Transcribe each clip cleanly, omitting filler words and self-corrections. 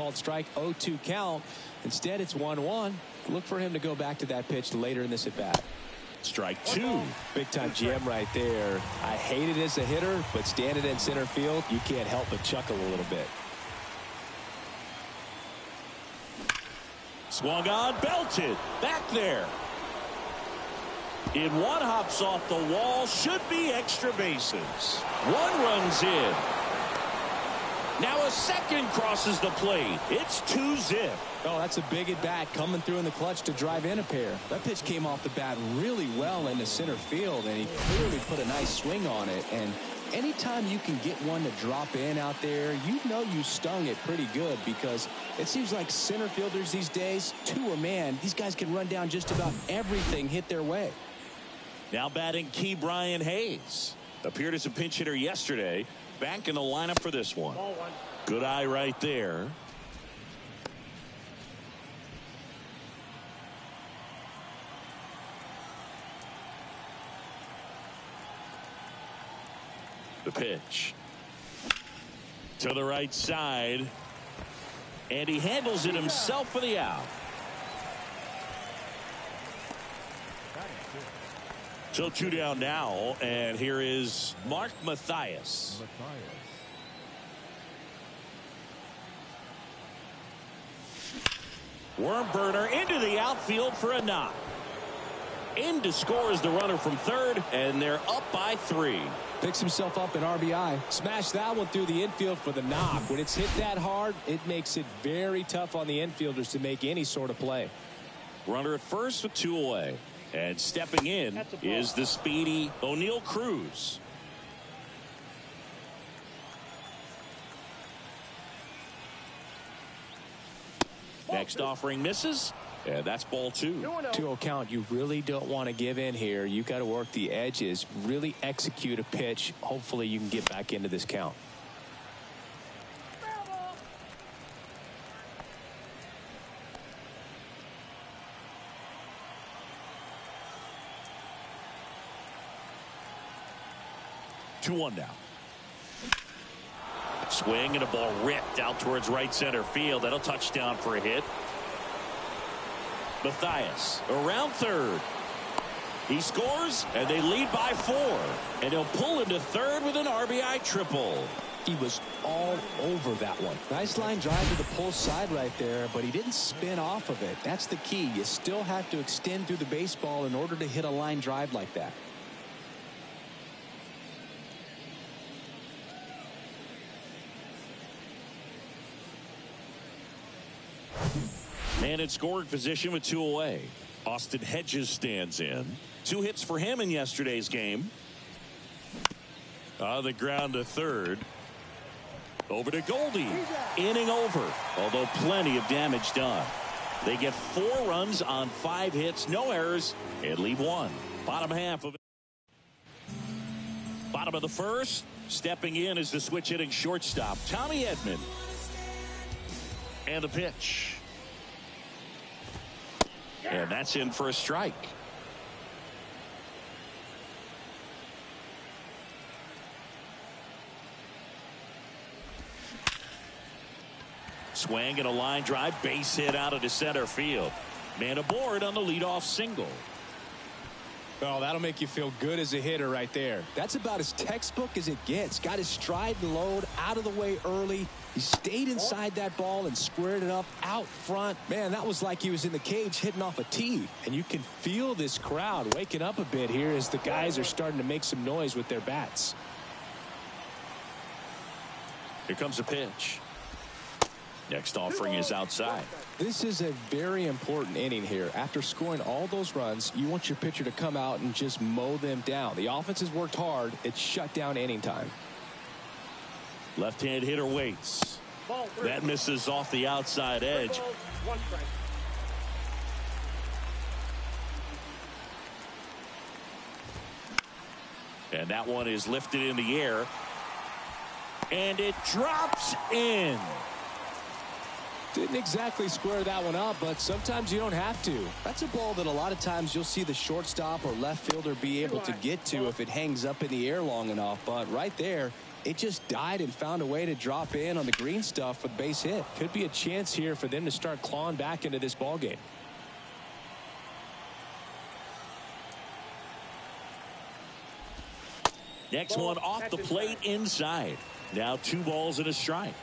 called strike, 0-2 count. Instead, it's 1-1. Look for him to go back to that pitch later in this at-bat. Strike two. Big-time GM right there. I hate it as a hitter, but standing in center field, you can't help but chuckle a little bit. Swung on, belted. Back there. In one, hops off the wall. Should be extra bases. One runs in. Now a second crosses the plate. It's 2-zip. Oh, that's a big at bat coming through in the clutch to drive in a pair. That pitch came off the bat really well into center field, and he clearly put a nice swing on it. And anytime you can get one to drop in out there, you know you stung it pretty good, because it seems like center fielders these days, to a man, these guys can run down just about everything hit their way. Now batting Key Brian Hayes. Appeared as a pinch hitter yesterday. Back in the lineup for this one. Good eye right there. The pitch. To the right side. And he handles it himself for the out. So 2 down now, and here is Mark Mathias. Worm burner into the outfield for a knock. In to score is the runner from third, and they're up by 3. Picks himself up an RBI. Smash that one through the infield for the knock. When it's hit that hard, it makes it very tough on the infielders to make any sort of play. Runner at first with 2 away. And stepping in is the speedy O'Neal Cruz. Next offering misses, and that's ball 2. 2-0 count. You really don't want to give in here. You got to work the edges, really execute a pitch. Hopefully you can get back into this count. One now. Swing and a ball ripped out towards right center field. That'll touchdown for a hit. Mathias around third. He scores, and they lead by 4. And he'll pull into third with an RBI triple. He was all over that one. Nice line drive to the pull side right there, but he didn't spin off of it. That's the key. You still have to extend through the baseball in order to hit a line drive like that. Man in scoring position with 2 away. Austin Hedges stands in. 2 hits for him in yesterday's game. On the ground to third. Over to Goldie. Inning over. Although plenty of damage done. They get 4 runs on 5 hits, no errors, and leave 1. Bottom half of it. Bottom of the first. Stepping in is the switch hitting shortstop, Tommy Edman. And the pitch. And that's in for a strike. Swing and a line drive, base hit out of the center field. Man aboard on the leadoff single. Oh, that'll make you feel good as a hitter right there. That's about as textbook as it gets. Got his stride and load out of the way early. He stayed inside that ball and squared it up out front. Man, that was like he was in the cage hitting off a tee. And you can feel this crowd waking up a bit here as the guys are starting to make some noise with their bats. Here comes a pitch. Next offering is outside. This is a very important inning here. After scoring all those runs, you want your pitcher to come out and just mow them down. The offense has worked hard. It's shut down inning time. Left-hand hitter waits. That misses off the outside edge. And that one is lifted in the air. And it drops in. Didn't exactly square that one up, but sometimes you don't have to. That's a ball that a lot of times you'll see the shortstop or left fielder be able to get to if it hangs up in the air long enough. But right there, It just died and found a way to drop in on the green stuff with base hit. Could be a chance here for them to start clawing back into this ball game. Next one off the plate inside. Now 2 balls and a strike.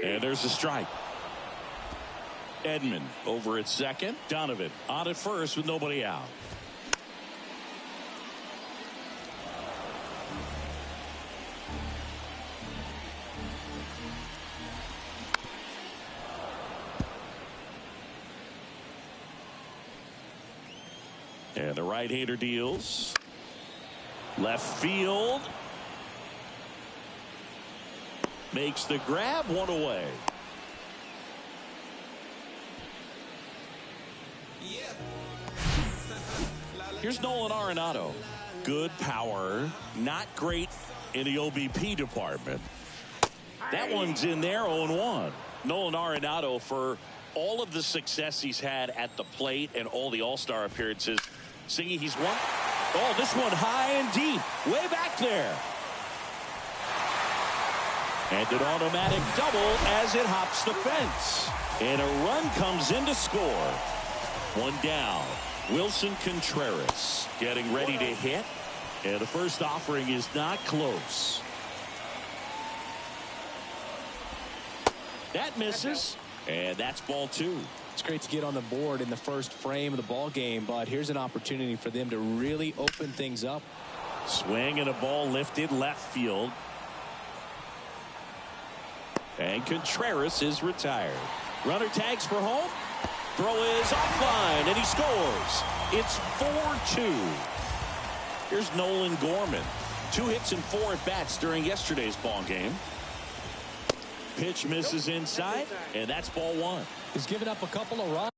And there's a strike. Edman over at second. Donovan on at first with nobody out. And the right-hander deals. Left field. Makes the grab, 1 away. Here's Nolan Arenado. Good power. Not great in the OBP department. That one's in there, 0-1. Nolan Arenado, for all of the success he's had at the plate and all the All-Star appearances, Singy, he's won. Oh, this one high and deep. Way back there. And an automatic double as it hops the fence. And a run comes in to score. 1 down. Wilson Contreras getting ready to hit. And the first offering is not close. That misses. And that's ball 2. It's great to get on the board in the first frame of the ball game, but here's an opportunity for them to really open things up. Swing and a ball lifted left field. And Contreras is retired. Runner tags for home. Throw is offline, and he scores. It's 4-2. Here's Nolan Gorman. 2 hits and 4 at-bats during yesterday's ball game. Pitch misses inside, and that's ball 1. He's given up a couple of runs.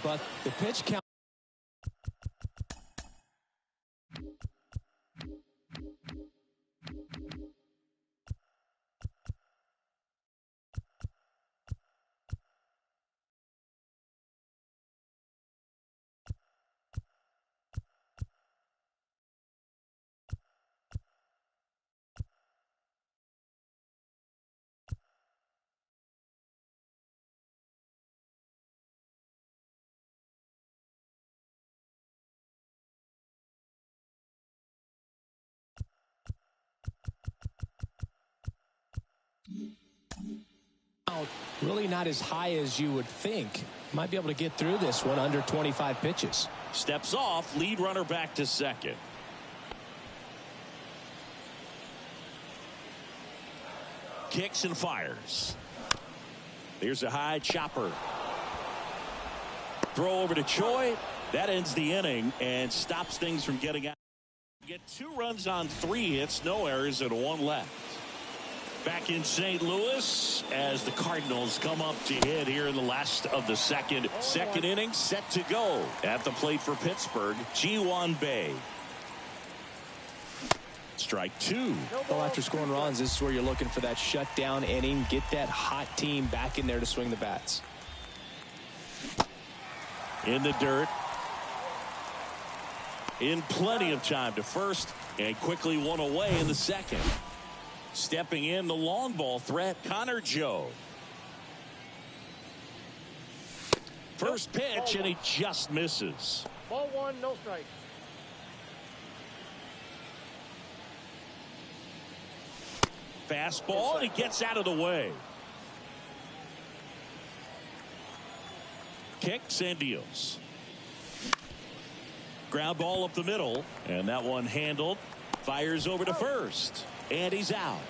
But the pitch count. Really not as high as you would think. Might be able to get through this one under 25 pitches. Steps off, lead runner back to second. Kicks and fires. There's a high chopper. Throw over to Choi. That ends the inning and stops things from getting out. Get 2 runs on 3 hits, no errors, and 1 left. Back in St. Louis as the Cardinals come up to hit here in the last of the second inning. Set to go at the plate for Pittsburgh, Ji-Hwan Bae. Strike 2. Well, after scoring runs, this is where you're looking for that shutdown inning. Get that hot team back in there to swing the bats. In the dirt. In plenty of time to first, and quickly 1 away in the second. Stepping in the long ball threat, Connor Joe. First pitch, and he just misses. Ball 1, no strike. Fastball, and he gets out of the way. Kicks and deals. Ground ball up the middle, and that one handled. Fires over to first, and he's out.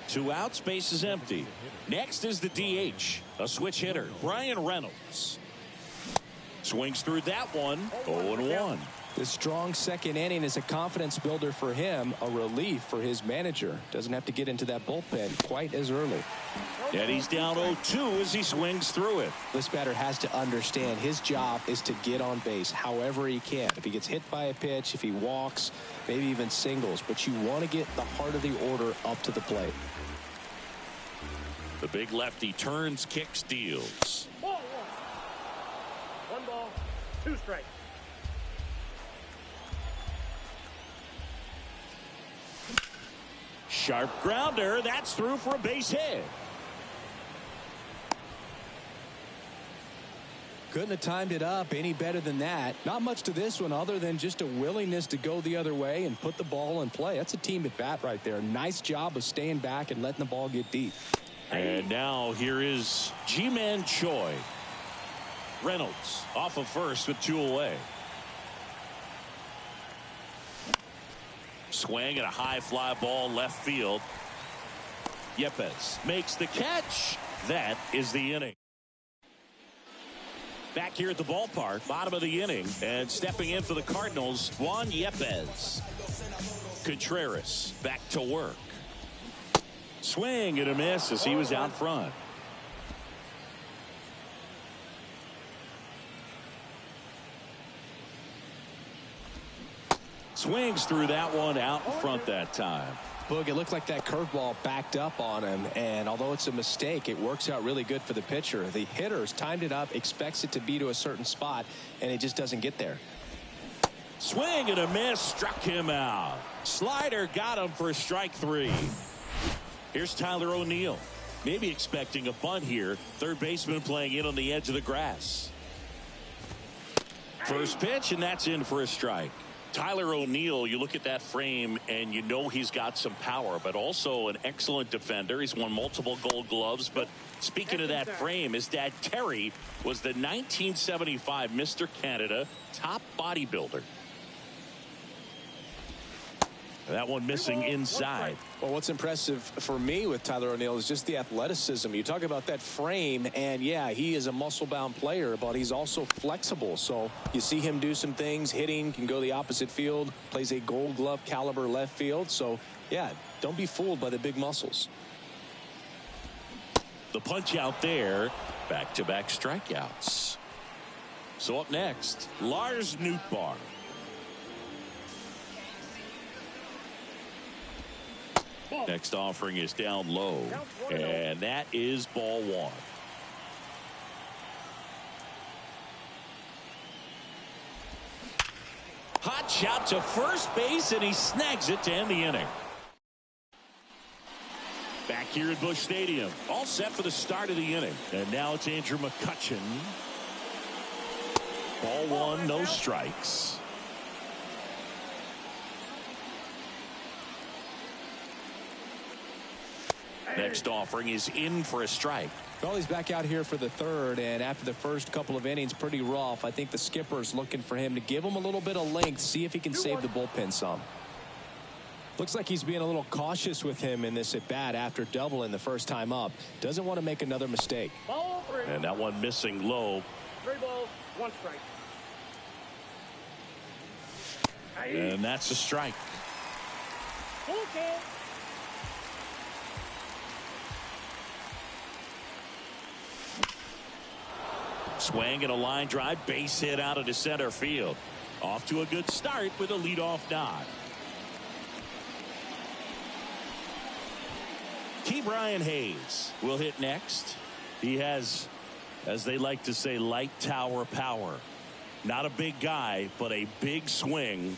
2 outs, base is empty. Next is the DH, a switch hitter, Brian Reynolds. Swings through that one, 0-1. The strong second inning is a confidence builder for him, a relief for his manager. Doesn't have to get into that bullpen quite as early. And he's down 0-2 as he swings through it. This batter has to understand his job is to get on base however he can. If he gets hit by a pitch, if he walks, maybe even singles, but you want to get the heart of the order up to the plate. The big lefty turns, kicks, deals. 1 ball, 2 strikes. Sharp grounder. That's through for a base hit. Couldn't have timed it up any better than that. Not much to this one other than just a willingness to go the other way and put the ball in play. That's a team at bat right there. Nice job of staying back and letting the ball get deep. And now here is Ji-Man Choi. Reynolds off of first with 2 away. Swing and a high fly ball left field. Yepes makes the catch. That is the inning. Back here at the ballpark, bottom of the inning, and stepping in for the Cardinals, Juan Yepes. Contreras back to work. Swing and a miss as he was out front. Swings through that one out in front that time. Boog, it looked like that curveball backed up on him, and although it's a mistake, it works out really good for the pitcher. The hitter's timed it up, expects it to be to a certain spot, and it just doesn't get there. Swing and a miss, struck him out. Slider got him for strike 3. Here's Tyler O'Neill, maybe expecting a bunt here. Third baseman playing in on the edge of the grass. First pitch, and that's in for a strike. Tyler O'Neill, you look at that frame and you know he's got some power, but also an excellent defender. He's won multiple Gold Gloves. But speaking of that frame, his dad Terry was the 1975 Mr. Canada top bodybuilder. That one missing inside. Well, what's impressive for me with Tyler O'Neill is just the athleticism. You talk about that frame, and yeah, he is a muscle-bound player, but he's also flexible. So you see him do some things, hitting, can go the opposite field, plays a Gold Glove caliber left field. So yeah, don't be fooled by the big muscles. The punch out there, back-to-back strikeouts. So up next, Lars Nootbaar. Next offering is down low, and that is ball 1. Hot shot to first base, and he snags it to end the inning. Back here at Busch Stadium, all set for the start of the inning. And now it's Andrew McCutchen. Ball 1, no strikes. Next offering is in for a strike. Well, he's back out here for the third, and after the first couple of innings, pretty rough. I think the skipper's looking for him to give him a little bit of length, see if he can save the bullpen some. Looks like he's being a little cautious with him in this at bat after doubling the first time up. Doesn't want to make another mistake. Ball 3. And that one missing low. 3 balls, 1 strike. And that's a strike. Okay. Swing and a line drive, base hit out into center field. Off to a good start with a leadoff nod. Ke'Bryan Hayes will hit next. He has, as they like to say, light tower power. Not a big guy, but a big swing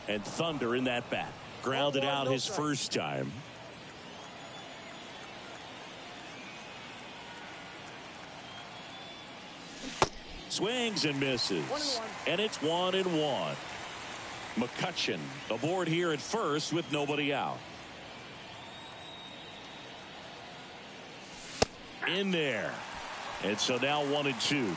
and thunder in that bat. Grounded out his first time. Swings and misses. And it's 1-1. McCutchen aboard here at first with nobody out. In there. And so now 1-2.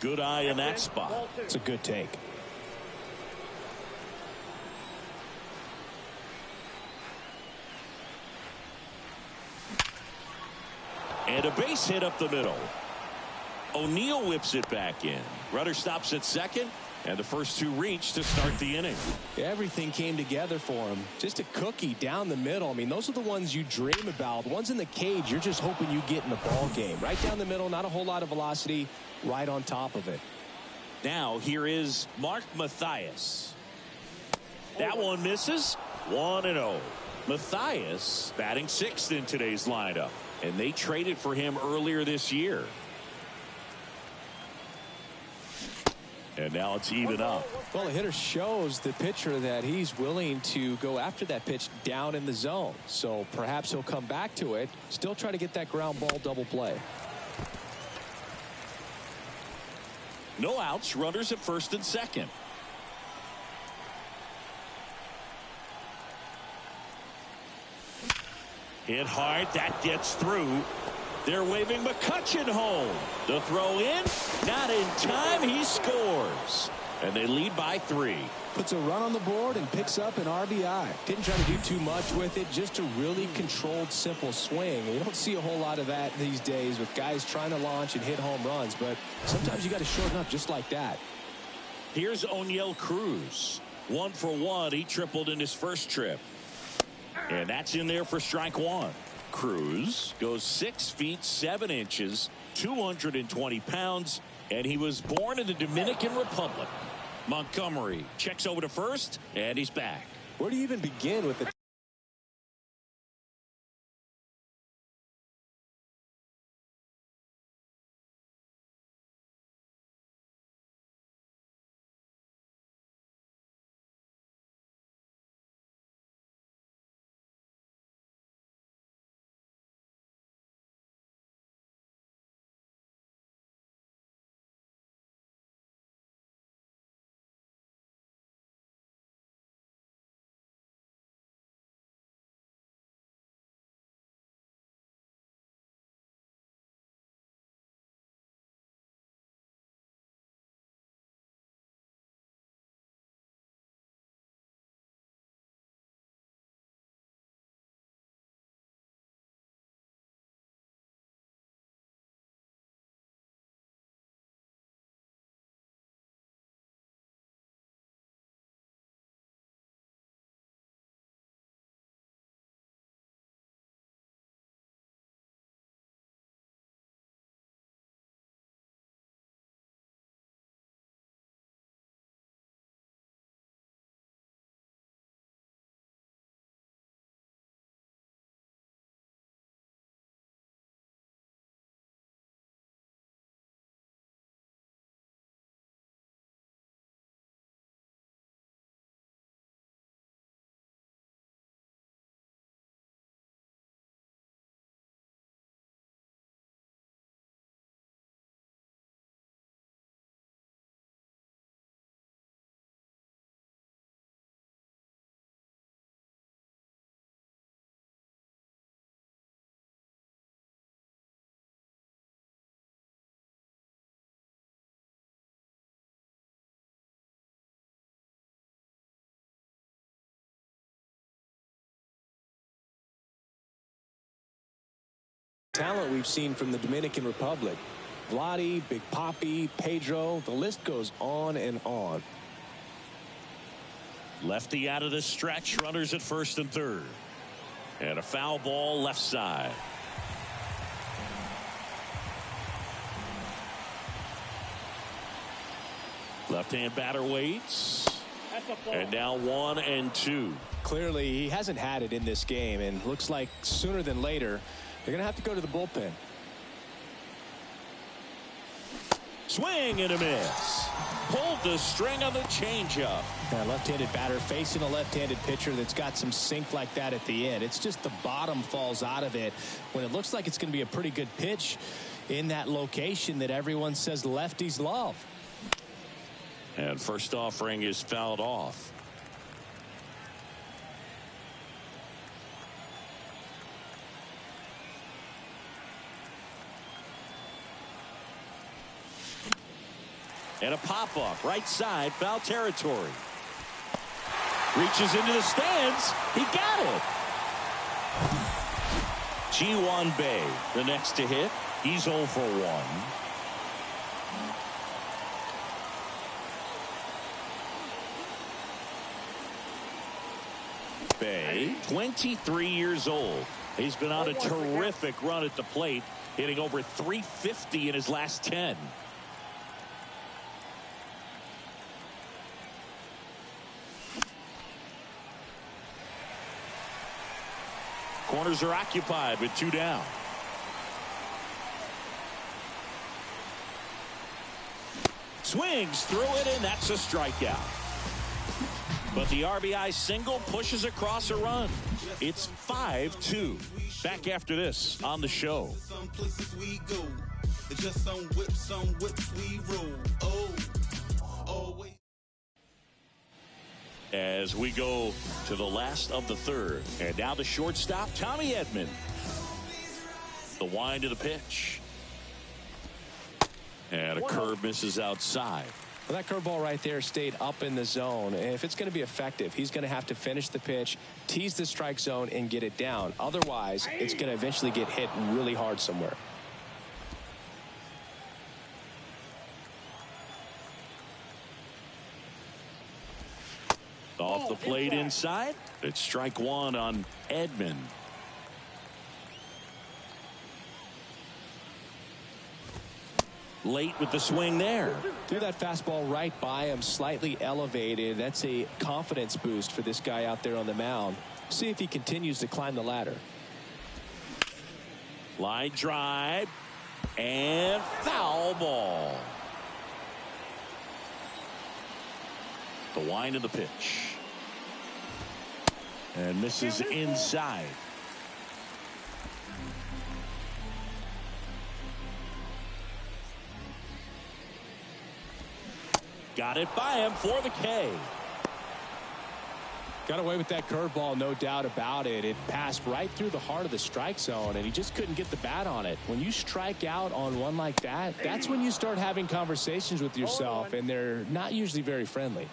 Good eye in that spot. It's a good take. And a base hit up the middle. O'Neill whips it back in. Rudder stops at second, and the first two reach to start the inning. Everything came together for him. Just a cookie down the middle. I mean, those are the ones you dream about. The ones in the cage, you're just hoping you get in the ball game. Right down the middle, not a whole lot of velocity, right on top of it. Now here is Mark Mathias. That one misses. 1-0. Mathias batting sixth in today's lineup, and they traded for him earlier this year. And now it's even up. Well, the hitter shows the pitcher that he's willing to go after that pitch down in the zone. So perhaps he'll come back to it. Still try to get that ground ball double play. No outs. Runners at first and second. Hit hard. That gets through. They're waving McCutchen home. The throw in. Not in time. He scores. And they lead by 3. Puts a run on the board and picks up an RBI. Didn't try to do too much with it. Just a really controlled, simple swing. We don't see a whole lot of that these days with guys trying to launch and hit home runs. But sometimes you got to shorten up just like that. Here's O'Neill Cruz. 1 for 1. He tripled in his first trip. And that's in there for strike 1. Cruz goes 6 feet 7 inches, 220 pounds, and he was born in the Dominican Republic. Montgomery checks over to first, and he's back. Where do you even begin with the talent we've seen from the Dominican Republic? Vladdy, Big Papi, Pedro, the list goes on and on. Lefty out of the stretch. Runners at first and third. And a foul ball left side. Left-hand batter waits. And now 1-2. Clearly, he hasn't had it in this game, and looks like sooner than later, they're going to have to go to the bullpen. Swing and a miss. Pulled the string on the changeup. That left-handed batter facing a left-handed pitcher that's got some sink like that at the end. It's just the bottom falls out of it when it looks like it's going to be a pretty good pitch in that location that everyone says lefties love. And first offering is fouled off. And a pop-up right side, foul territory. Reaches into the stands. He got it. Ji-Hwan Bae, the next to hit. He's 0 for 1. Bae, 23 years old. He's been on a terrific run at the plate, hitting over 350 in his last 10. Corners are occupied with 2 down. Swings through it, and that's a strikeout. But the RBI single pushes across a run. It's 5-2. Back after this on the show. Some places we go. Just some whips we roll. Oh, wait. As we go to the last of the third. And now the shortstop, Tommy Edman. The wind of the pitch. And a curve misses outside. Well, that curveball right there stayed up in the zone. And if it's going to be effective, he's going to have to finish the pitch, tease the strike zone, and get it down. Otherwise, it's going to eventually get hit really hard somewhere. Off the plate inside. It's strike 1 on Edman. Late with the swing there. Threw that fastball right by him, slightly elevated. That's a confidence boost for this guy out there on the mound. See if he continues to climb the ladder. Line drive and foul ball. The wind of the pitch. And misses inside. Got it by him for the K. Got away with that curveball, no doubt about it. It passed right through the heart of the strike zone, and he just couldn't get the bat on it. When you strike out on one like that, that's when you start having conversations with yourself, and they're not usually very friendly.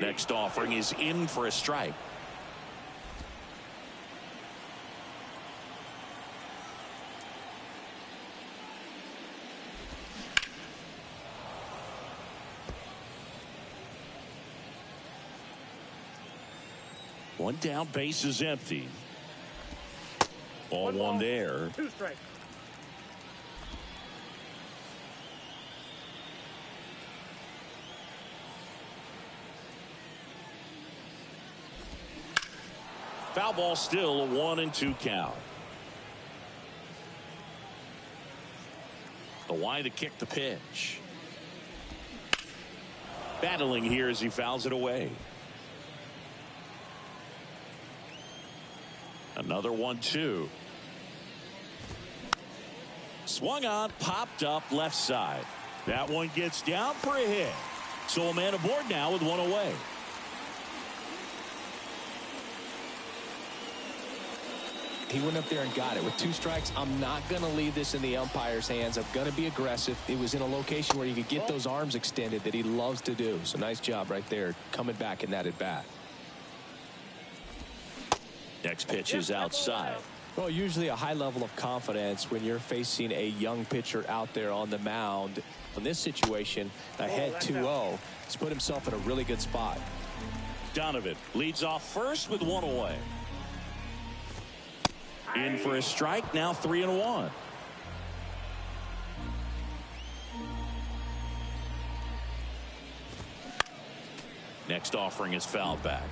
Next offering is in for a strike. One down, base is empty. Ball one there. 2 strikes. Foul ball, still a 1-2 count. The wind to kick the pitch. Battling here as he fouls it away. Another 1-2. Swung on, popped up left side. That one gets down for a hit. So a man aboard now with 1 away. He went up there and got it. With 2 strikes, I'm not going to leave this in the umpire's hands. I'm going to be aggressive. It was in a location where you could get those arms extended that he loves to do. So nice job right there, coming back in that at bat. Next pitch is outside. Well, usually a high level of confidence when you're facing a young pitcher out there on the mound. In this situation, ahead 2-0, he's put himself in a really good spot. Donovan leads off first with 1 away. In for a strike, now 3-1. Next offering is fouled back.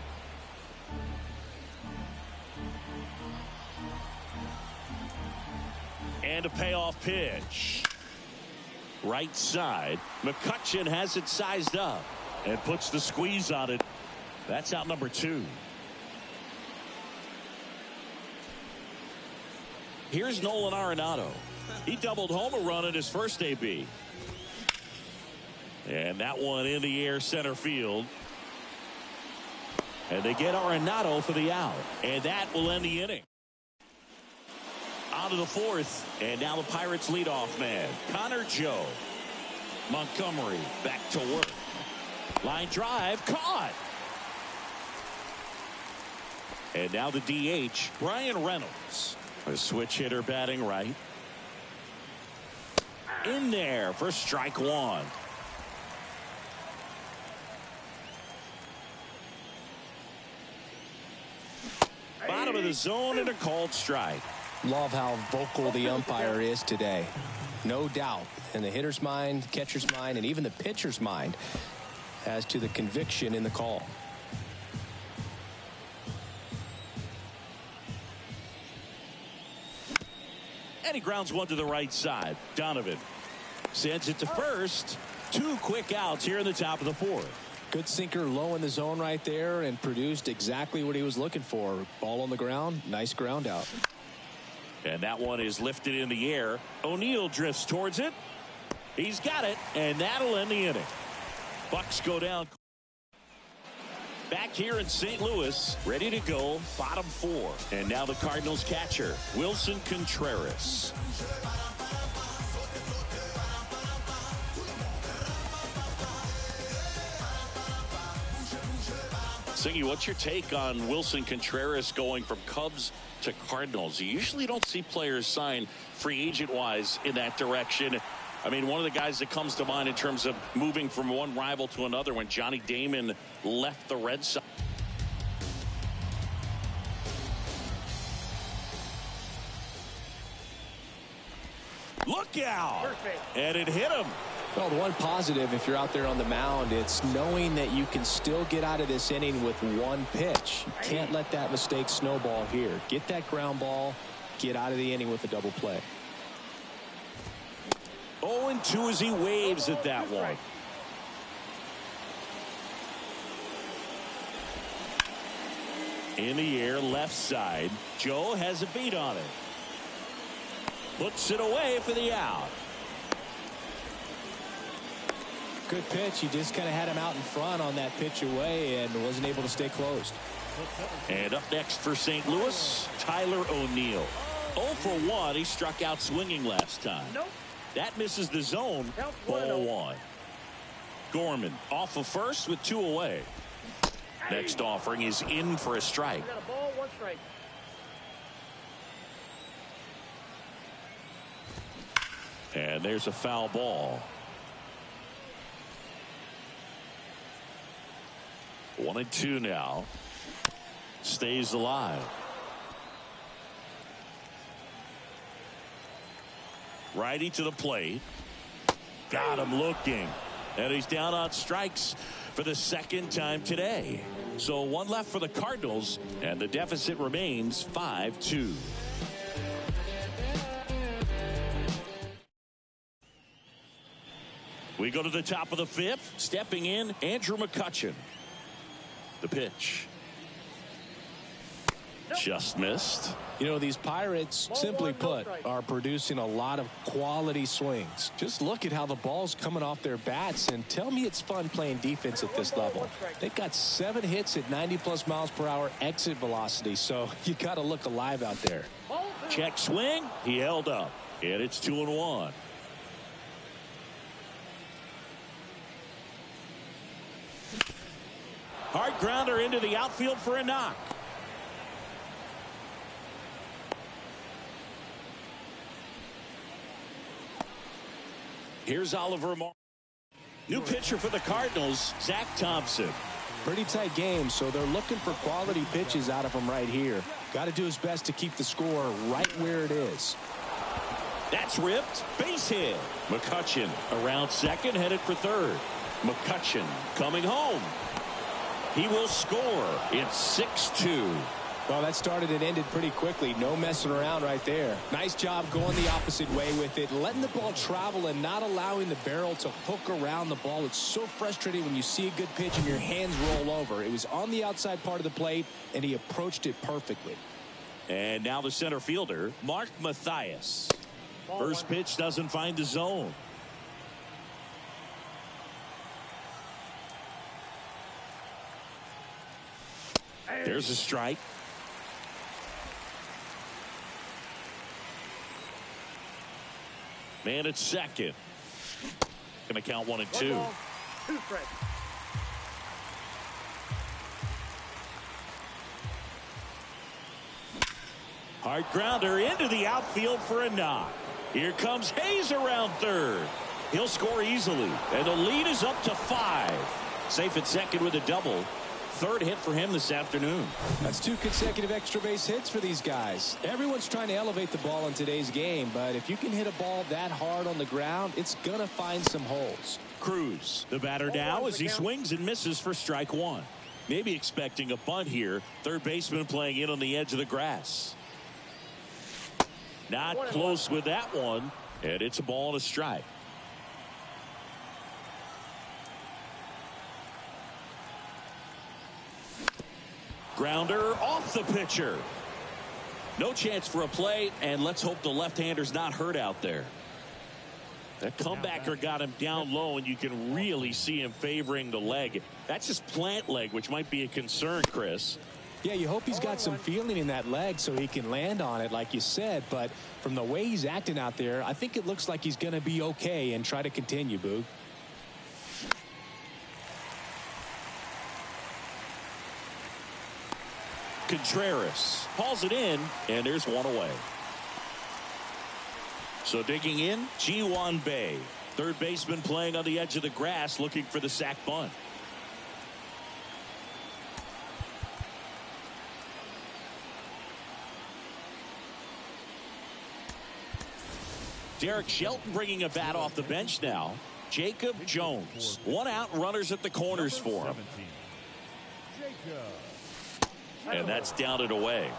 And a payoff pitch. Right side. McCutchen has it sized up and puts the squeeze on it. That's out number 2. Here's Nolan Arenado. He doubled home a run in his first AB. And that one in the air center field. And they get Arenado for the out. And that will end the inning. On to the fourth, and now the Pirates leadoff man, Connor Joe. Montgomery back to work. Line drive, caught. And now the DH, Brian Reynolds. A switch hitter batting right. In there for strike one. Bottom of the zone and a called strike. Love how vocal the umpire is today. No doubt in the hitter's mind, catcher's mind, and even the pitcher's mind as to the conviction in the call. And he grounds one to the right side. Donovan sends it to first. 2 quick outs here in the top of the fourth. Good sinker low in the zone right there and produced exactly what he was looking for. Ball on the ground. Nice ground out. And that one is lifted in the air. O'Neill drifts towards it. He's got it, and that'll end the inning. Bucks go down. Back here in St. Louis, ready to go, bottom 4. And now the Cardinals catcher, Wilson Contreras. Singy, what's your take on Wilson Contreras going from Cubs to Cardinals? You usually don't see players sign free agent-wise in that direction. I mean, one of the guys that comes to mind in terms of moving from one rival to another when Johnny Damon left the Red Sox. Look out! And it hit him. Well, the one positive, if you're out there on the mound, it's knowing that you can still get out of this inning with one pitch. You can't let that mistake snowball here. Get that ground ball, get out of the inning with a double play. 0-2 as he waves at that one. In the air, left side. Joe has a beat on it. Puts it away for the out. Good pitch. He just kind of had him out in front on that pitch away and wasn't able to stay closed. And up next for St. Louis, Tyler O'Neill. 0 for 1. He struck out swinging last time. That misses the zone. Ball 1. Gorman off of first with 2 away. Next offering is in for a strike. Got a ball, 1 strike. And there's a foul ball. 1-2 now. Stays alive. Righty to the plate. Got him looking. And he's down on strikes for the second time today. So 1 left for the Cardinals, and the deficit remains 5-2. We go to the top of the 5th. Stepping in, Andrew McCutchen. The pitch. Just missed. You know, these Pirates, simply put, are producing a lot of quality swings. Just look at how the ball's coming off their bats, and tell me it's fun playing defense at this level. They've got 7 hits at 90+ miles per hour exit velocity, so you got to look alive out there. Check swing. He held up, and it's 2-1. Hard grounder into the outfield for a knock. Here's Oliver Moore. New pitcher for the Cardinals, Zach Thompson. Pretty tight game, so they're looking for quality pitches out of him right here. Got to do his best to keep the score right where it is. That's ripped. Base hit. McCutchen around second, headed for third. McCutchen coming home. He will score. It's 6-2. Well, that started and ended pretty quickly. No messing around right there. Nice job going the opposite way with it. Letting the ball travel and not allowing the barrel to hook around the ball. It's so frustrating when you see a good pitch and your hands roll over. It was on the outside part of the plate, and he approached it perfectly. And now the center fielder, Mark Mathias. First pitch doesn't find the zone. There's a strike. Man at second. Going to count 1 and 2. 1 ball, 2 strikes. Hard grounder into the outfield for a knock. Here comes Hayes around third. He'll score easily, and the lead is up to 5. Safe at second with a double. Third hit for him this afternoon. That's 2 consecutive extra base hits for these guys. Everyone's trying to elevate the ball in today's game, but if you can hit a ball that hard on the ground, it's going to find some holes. Cruz, the batter now, as he swings and misses for strike 1. Maybe expecting a bunt here. Third baseman playing in on the edge of the grass. Not close with that one, and it's a ball and a strike. Grounder off the pitcher. No chance for a play, and let's hope the left-hander's not hurt out there. That comebacker got him down low, and you can really see him favoring the leg. That's his plant leg, which might be a concern, Chris. Yeah, you hope he's got some feeling in that leg so he can land on it, like you said. But from the way he's acting out there, I think it looks like he's going to be okay and try to continue, Boog. Contreras hauls it in, and there's one away. So digging in, Ji-Hwan Bae, third baseman playing on the edge of the grass, looking for the sac bunt. Derek Shelton bringing a bat off the bench now. Jacob Jones, 1 out, runners at the corners for him. And that's down and away.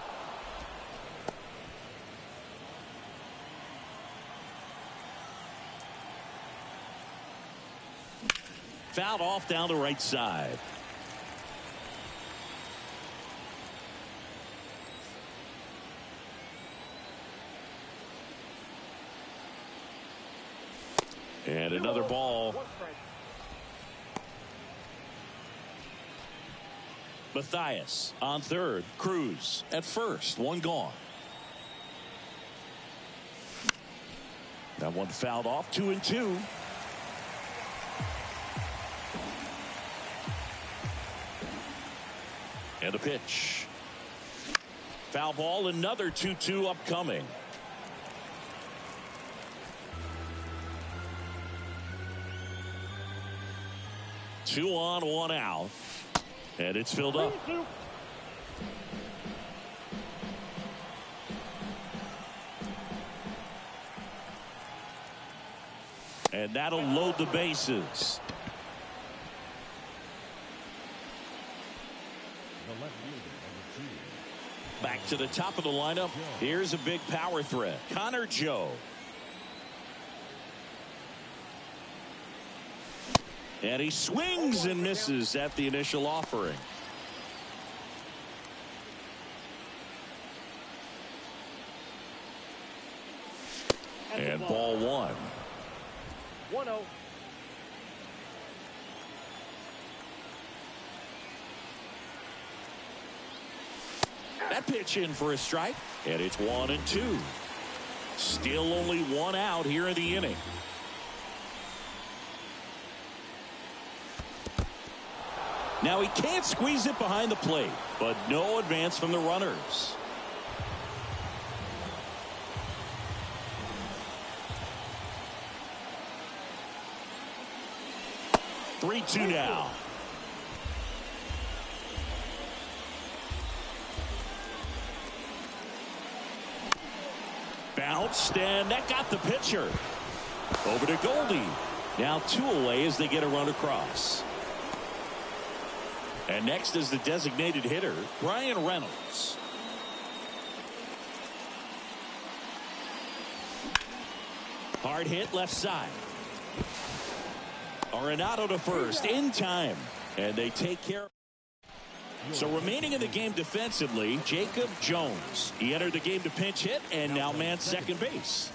Fouled off down the right side. And another ball. Mathias on third. Cruz at first. 1 gone. That one fouled off. 2 and 2. And a pitch. Foul ball. Another 2-2 upcoming. Two on, 1 out. And it's filled up. And that'll load the bases. Back to the top of the lineup. Here's a big power threat. Connor Joe. And he swings and misses at the initial offering. And ball 1. 1-0. That pitch in for a strike, and it's 1 and 2. Still only 1 out here in the inning. Now he can't squeeze it behind the plate, but no advance from the runners. Three, 2 now. Bounced, and that got the pitcher. Over to Goldie. Now 2 away as they get a run across. And next is the designated hitter, Brian Reynolds. Hard hit left side. Arenado to first in time. And they take care. So remaining in the game defensively, Jacob Jones. He entered the game to pinch hit and now man second base.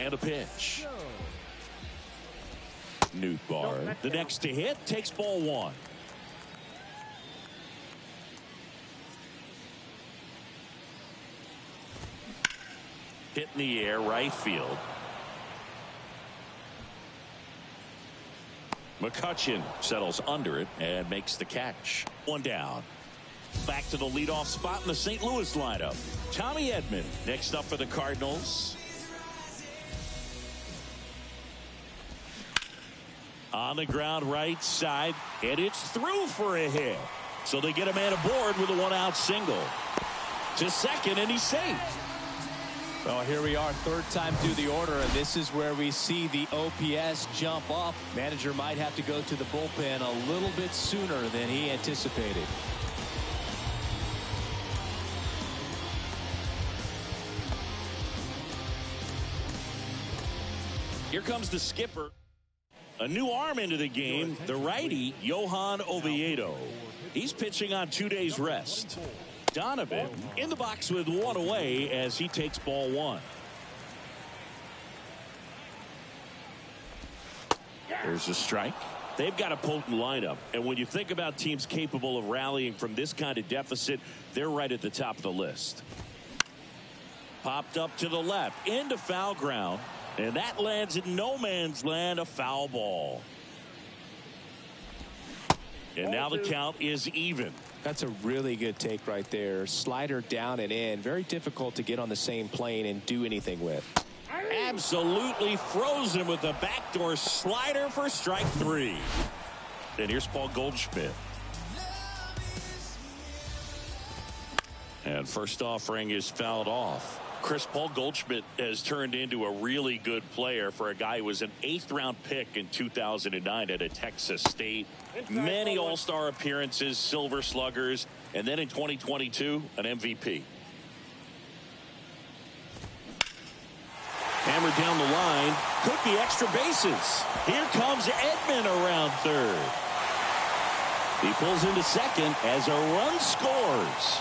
And a pitch. Nootbaar, the next to hit, takes ball 1. Hit in the air, right field. McCutchen settles under it and makes the catch. One down. Back to the leadoff spot in the St. Louis lineup. Tommy Edman next up for the Cardinals. On the ground right side, and it's through for a hit. So they get a man aboard with a one-out single. To second, and he's safe. Well, here we are, third time through the order, and this is where we see the OPS jump up. Manager might have to go to the bullpen a little bit sooner than he anticipated. Here comes the skipper. A new arm into the game, the righty, Johan Oviedo. He's pitching on 2 days rest. Donovan in the box with one away as he takes ball one. There's a strike. They've got a potent lineup, and when you think about teams capable of rallying from this kind of deficit, they're right at the top of the list. Popped up to the left into foul ground, and that lands in no man's land, a foul ball. And now the count is even. That's a really good take right there. Slider down and in. Very difficult to get on the same plane and do anything with. Absolutely frozen with the backdoor slider for strike three. And here's Paul Goldschmidt. And first offering is fouled off. Paul Goldschmidt has turned into a really good player for a guy who was an 8th round pick in 2009 at Texas State. Many all-star appearances, silver sluggers, and then in 2022, an MVP. Hammered down the line, could be extra bases. Here comes Edman around third. He pulls into second as a run scores.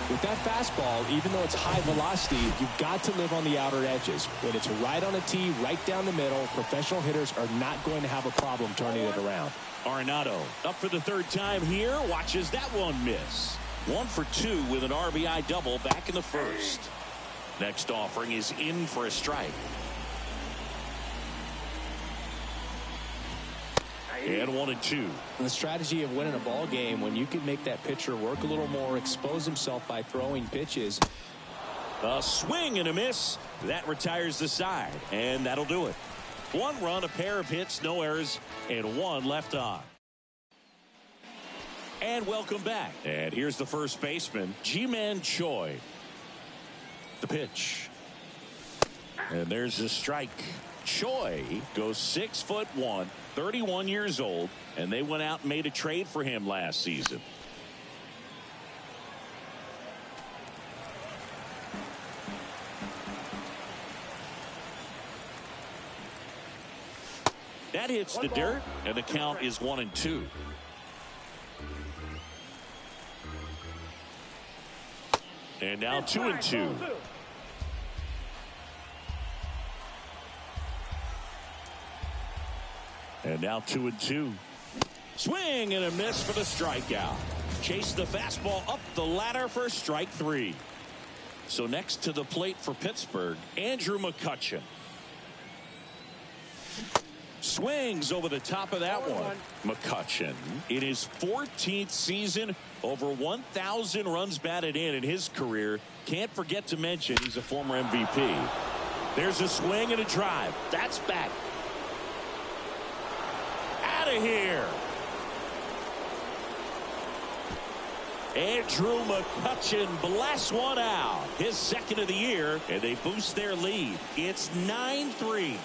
With that fastball, even though it's high velocity, you've got to live on the outer edges. When it's right on a tee, right down the middle, professional hitters are not going to have a problem turning it around. Arenado up for the third time here, watches that one miss. 1 for 2 with an RBI double back in the first. Next offering is in for a strike. And 1-2. The strategy of winning a ball game, when you can make that pitcher work a little more, expose himself by throwing pitches. A swing and a miss. That retires the side, and that'll do it. 1 run, a pair of hits, no errors, and 1 left on. And welcome back. And here's the first baseman, Ji-Man Choi. The pitch. And there's a strike. Choi goes 6'1", 31 years old, and they went out and made a trade for him last season. That hits the dirt, and the count is 1-2. And now 2-2. And now 2-2. Swing and a miss for the strikeout. Chase the fastball up the ladder for strike 3. So next to the plate for Pittsburgh, Andrew McCutchen. Swings over the top of that one. McCutchen in his 14th season, over 1,000 runs batted in his career. Can't forget to mention he's a former MVP. There's a swing and a drive. That's back. Out of here. Andrew McCutchen blasts one out. His second of the year, and they boost their lead. It's 9-3.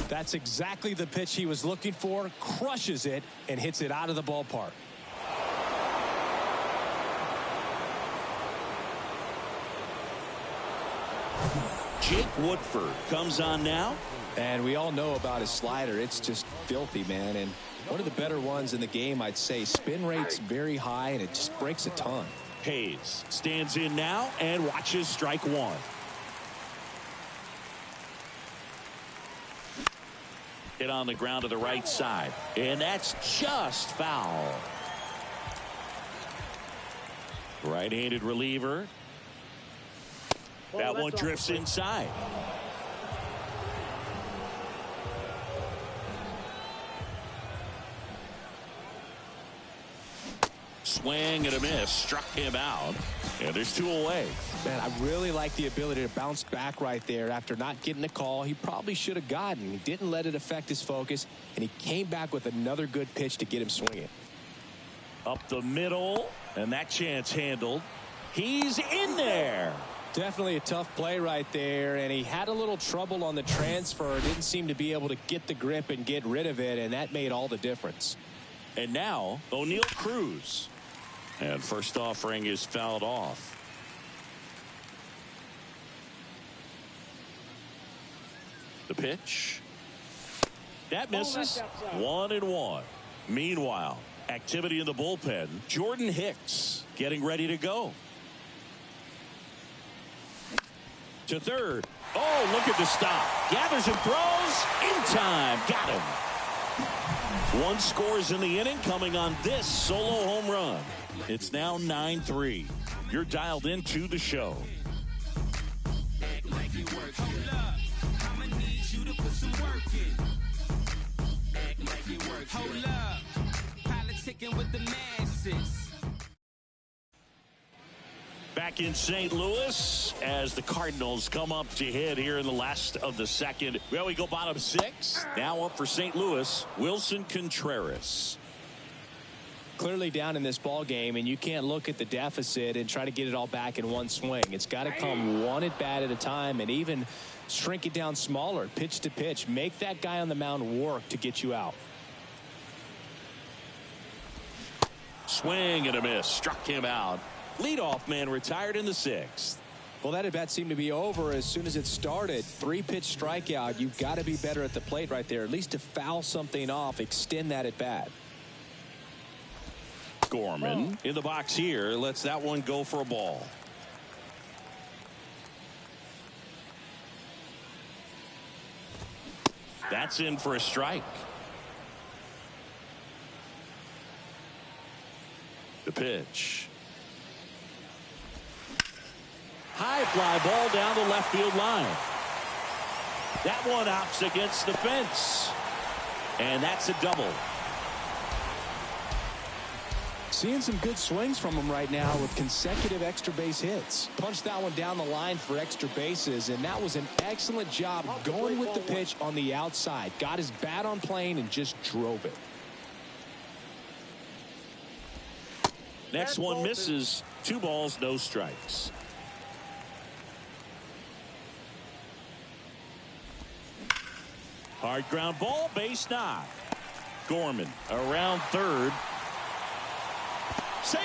That's exactly the pitch he was looking for. Crushes it and hits it out of the ballpark. Jake Woodford comes on now. And we all know about his slider. It's just filthy, man. And one of the better ones in the game, I'd say. Spin rate's very high, and it just breaks a ton. Hayes stands in now and watches strike 1. Hit on the ground to the right side. And that's just foul. Right-handed reliever. That one drifts inside. Swing and a miss. Struck him out. And there's 2 away. Man, I really like the ability to bounce back right there after not getting the call he probably should have gotten. He didn't let it affect his focus, and he came back with another good pitch to get him swinging. Up the middle, and that chance handled. He's in there. Definitely a tough play right there, and he had a little trouble on the transfer. Didn't seem to be able to get the grip and get rid of it, and that made all the difference. And now, O'Neal Cruz. And first offering is fouled off. The pitch. That misses. 1-1. Meanwhile, activity in the bullpen. Jordan Hicks getting ready to go. To third. Oh, look at the stop. Gathers and throws. In time. Got him. 1 scores in the inning coming on this solo home run. It's now 9-3. You're dialed into the show. Act like it works. Hold up. I'ma need you to put some work in. Act like it works. Hold up. Politicking with the masses. Back in St. Louis as the Cardinals come up to hit here in the last of the second. Well, we go bottom 6. Now up for St. Louis, Wilson Contreras. Clearly down in this ball game, and you can't look at the deficit and try to get it all back in one swing. It's got to come one at bat at a time, and even shrink it down smaller, pitch to pitch. Make that guy on the mound work to get you out. Swing and a miss. Struck him out. Leadoff man retired in the 6th. Well, that at bat seemed to be over as soon as it started. 3-pitch strikeout. You've got to be better at the plate right there, at least to foul something off, extend that at bat. Gorman in the box here lets that one go for a ball. That's in for a strike. The pitch. High fly ball down the left field line. That one hops against the fence. And that's a double. Seeing some good swings from him right now with consecutive extra base hits. Punched that one down the line for extra bases, and that was an excellent job going with the pitch on the outside. Got his bat on plane and just drove it. Next one misses. 2 balls, no strikes. Hard ground ball, base knock. Gorman around third. Safe.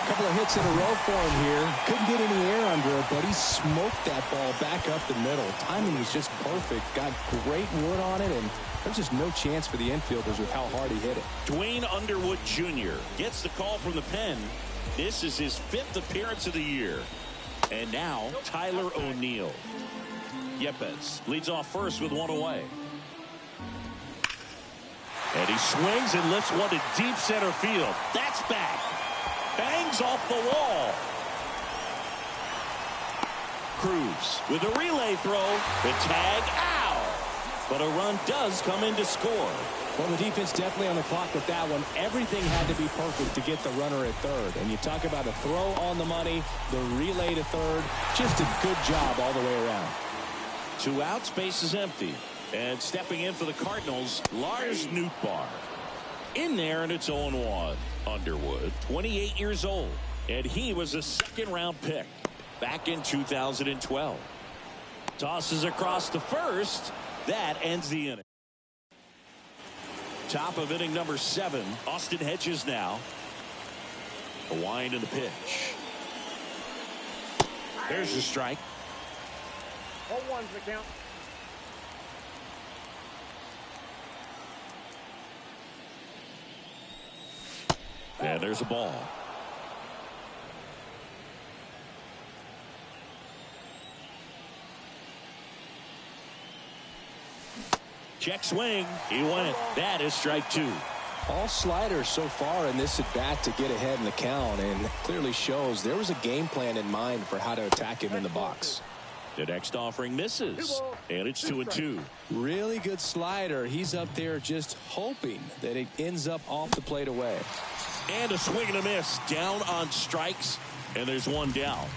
Couple of hits in a row for him here. Couldn't get any air under it, but he smoked that ball back up the middle. Timing was just perfect. Got great wood on it, and there's just no chance for the infielders with how hard he hit it. Dwayne Underwood Jr. gets the call from the pen. This is his 5th appearance of the year. And now Tyler O'Neill. Yepes leads off first with 1 away. And he swings and lifts one to deep center field. That's back. Bangs off the wall. Cruz with a relay throw. The tag out. But a run does come in to score. Well, the defense definitely on the clock with that one. Everything had to be perfect to get the runner at third. And you talk about a throw on the money, the relay to third. Just a good job all the way around. 2 outs, base is empty. And stepping in for the Cardinals, Lars Nootbaar. In there, and it's 0-1. Underwood, 28 years old. And he was a 2nd-round pick back in 2012. Tosses across the first. That ends the inning. Top of inning number 7. Austin Hedges now. A wind in the pitch. There's the strike. 0-1's the count. And there's a ball. Check swing. He went. That is strike 2. All sliders so far in this at bat to get ahead in the count, and clearly shows there was a game plan in mind for how to attack him in the box. The next offering misses, and it's 2-2. Really good slider. He's up there just hoping that it ends up off the plate away. And a swing and a miss. Down on strikes, and there's one down.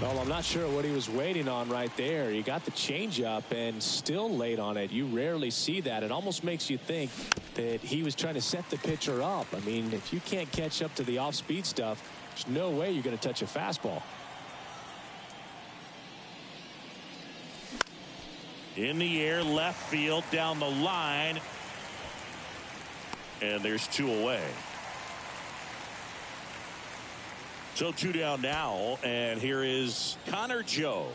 Well, I'm not sure what he was waiting on right there. He got the changeup and still late on it. You rarely see that. It almost makes you think that he was trying to set the pitcher up. I mean, if you can't catch up to the off-speed stuff, there's no way you're going to touch a fastball. In the air, left field, down the line. And there's 2 away. So 2 down now, and here is Connor Joe.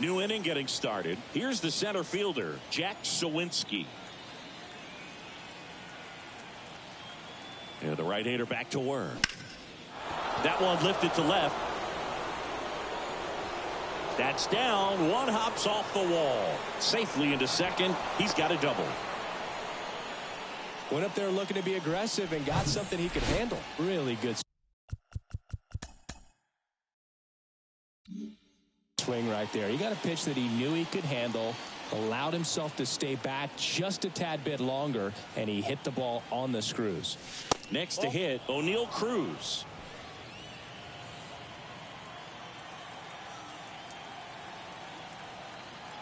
New inning getting started. Here's the center fielder, Jack Sawinski. And the right-hander back to work. That one lifted to left. That's down. One hops off the wall. Safely into second. He's got a double. Went up there looking to be aggressive and got something he could handle. Really good swing right there. He got a pitch that he knew he could handle, allowed himself to stay back just a tad bit longer, and he hit the ball on the screws. Next to hit, O'Neal Cruz.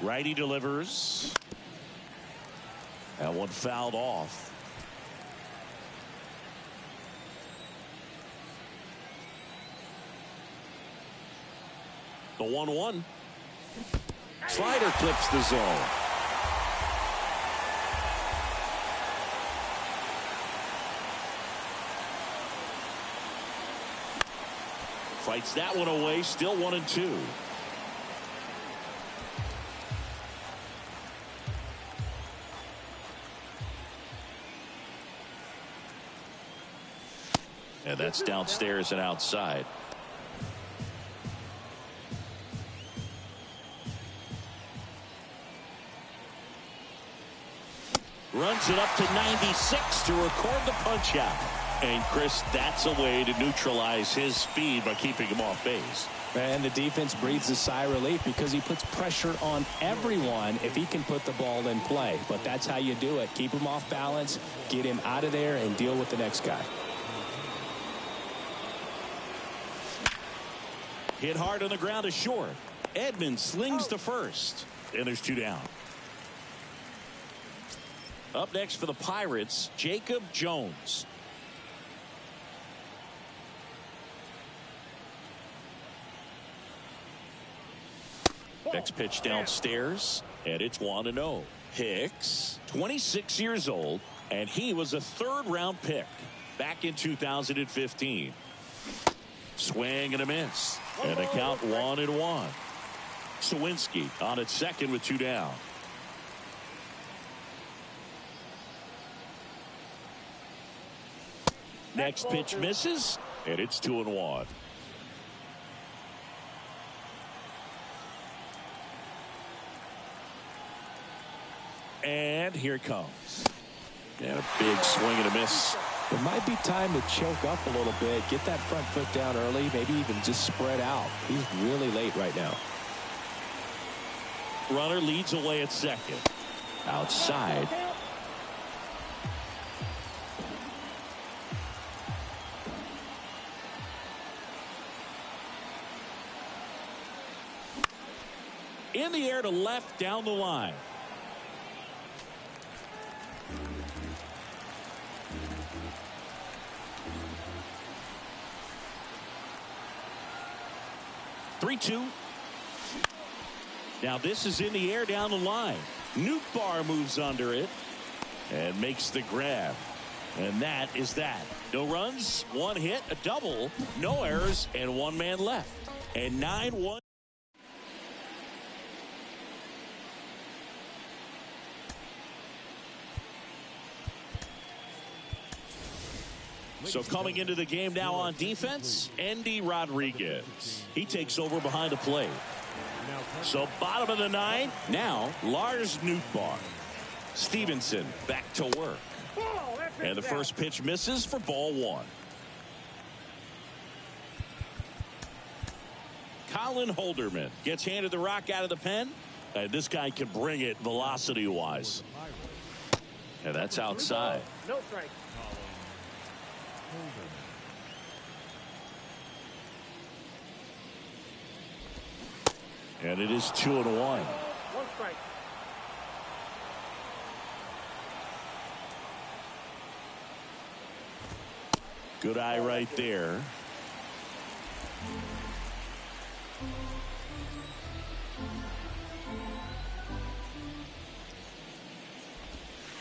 Righty delivers. That one fouled off. The 1-1. Slider clips the zone. Fights that one away. Still 1-2. And that's downstairs and outside. Runs it up to 96 to record the punch out. And Chris, that's a way to neutralize his speed by keeping him off base. And the defense breathes a sigh of relief because he puts pressure on everyone if he can put the ball in play. But that's how you do it. Keep him off balance, get him out of there, and deal with the next guy. Hit hard on the ground is short. Edmonds slings to first. And there's 2 down. Up next for the Pirates, Jacob Jones. Next pitch downstairs, and it's 1-0. Hicks, 26 years old, and he was a 3rd-round pick back in 2015. Swing and a miss, and the count 1-1. Sawinski on at second with 2 down. Next pitch misses, and it's 2-1. And here it comes. And a big swing and a miss. It might be time to choke up a little bit, get that front foot down early, maybe even just spread out. He's really late right now. Runner leads away at second. Outside. In the air to left down the line. Three-two. Now this is in the air down the line. Newt Bar moves under it. And makes the grab. And that is that. No runs, one hit, a double, no errors, and one man left. And 9-1. So coming into the game now on defense, Andy Rodriguez. He takes over behind the plate. So bottom of the ninth, now Lars Nootbaar. Stevenson back to work. And the first pitch misses for ball one. Colin Holderman gets handed the rock out of the pen. And this guy can bring it velocity-wise. And that's outside. No strike. And it is 2-1. One strike. Good eye right there.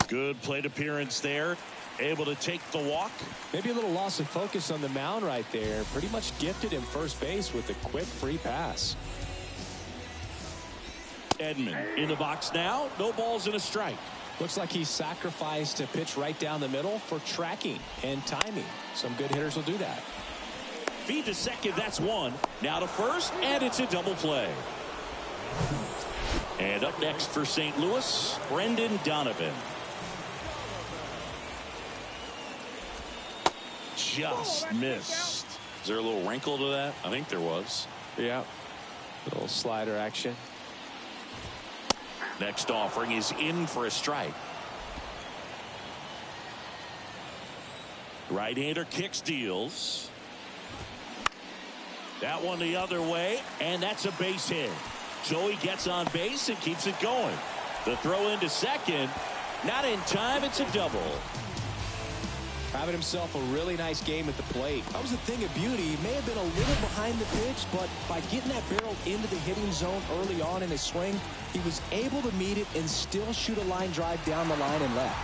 Good plate appearance there. Able to take the walk. Maybe a little loss of focus on the mound right there. Pretty much gifted him first base with a quick free pass. Edman in the box now. No balls and a strike. Looks like he sacrificed a pitch right down the middle for tracking and timing. Some good hitters will do that. Feed to second, that's one. Now to first, and it's a double play. And up next for St. Louis, Brendan Donovan. Just missed. Is there a little wrinkle to that? I think there was. Yeah. A little slider action. Next offering is in for a strike. Right-hander kicks, deals. That one the other way, and that's a base hit. So he gets on base and keeps it going. The throw into second, not in time, it's a double. Having himself a really nice game at the plate. That was a thing of beauty. He may have been a little behind the pitch, but by getting that barrel into the hitting zone early on in his swing, he was able to meet it and still shoot a line drive down the line and left.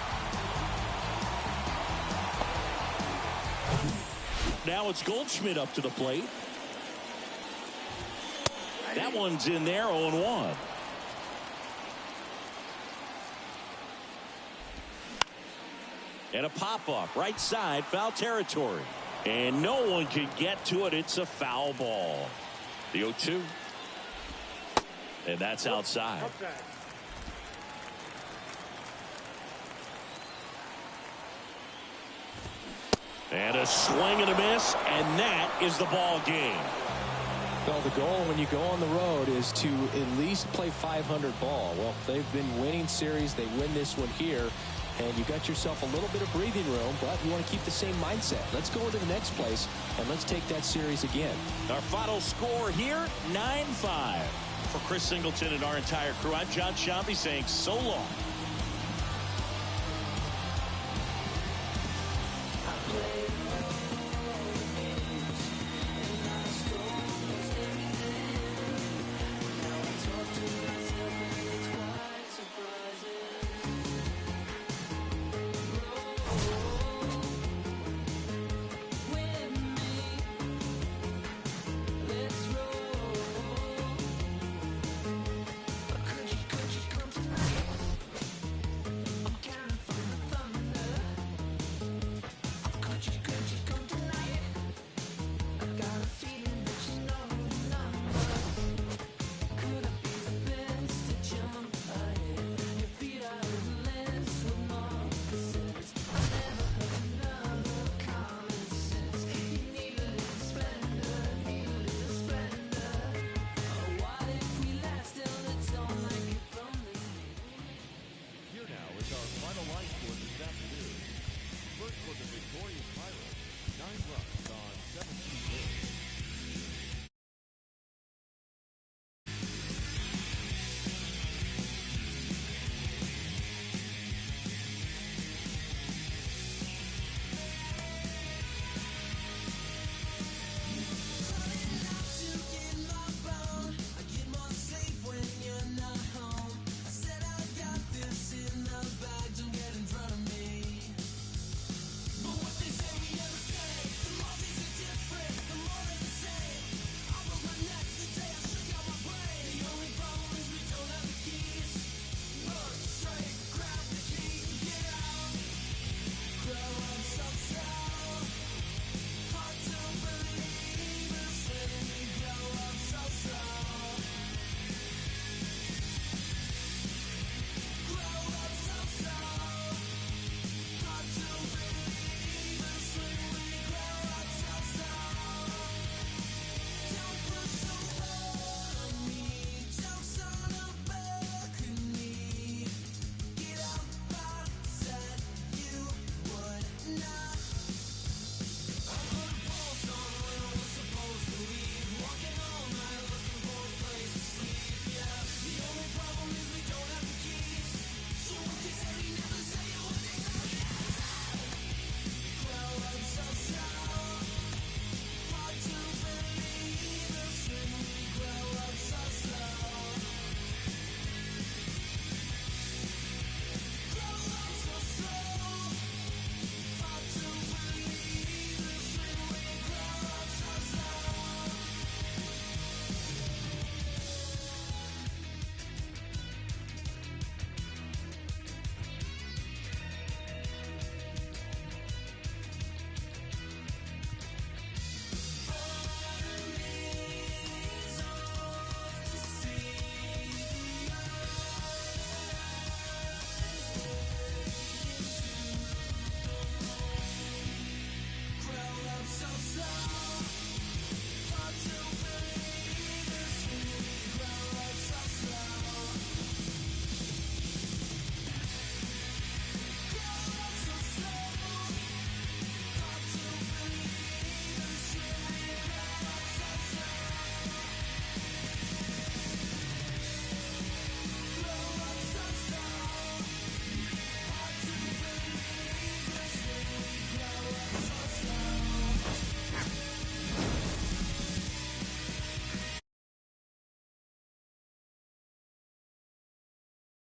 Now it's Goldschmidt up to the plate. That one's in there, 0-1. And a pop-up, right side, foul territory. And no one can get to it. It's a foul ball. The 0-2. And that's outside. And a swing and a miss, and that is the ball game. Well, the goal when you go on the road is to at least play 500 ball. Well, they've been winning series. They win this one here. And you got yourself a little bit of breathing room, but you want to keep the same mindset. Let's go into the next place, and let's take that series again. Our final score here, 9-5. For Chris Singleton and our entire crew, I'm John Shambi saying so long.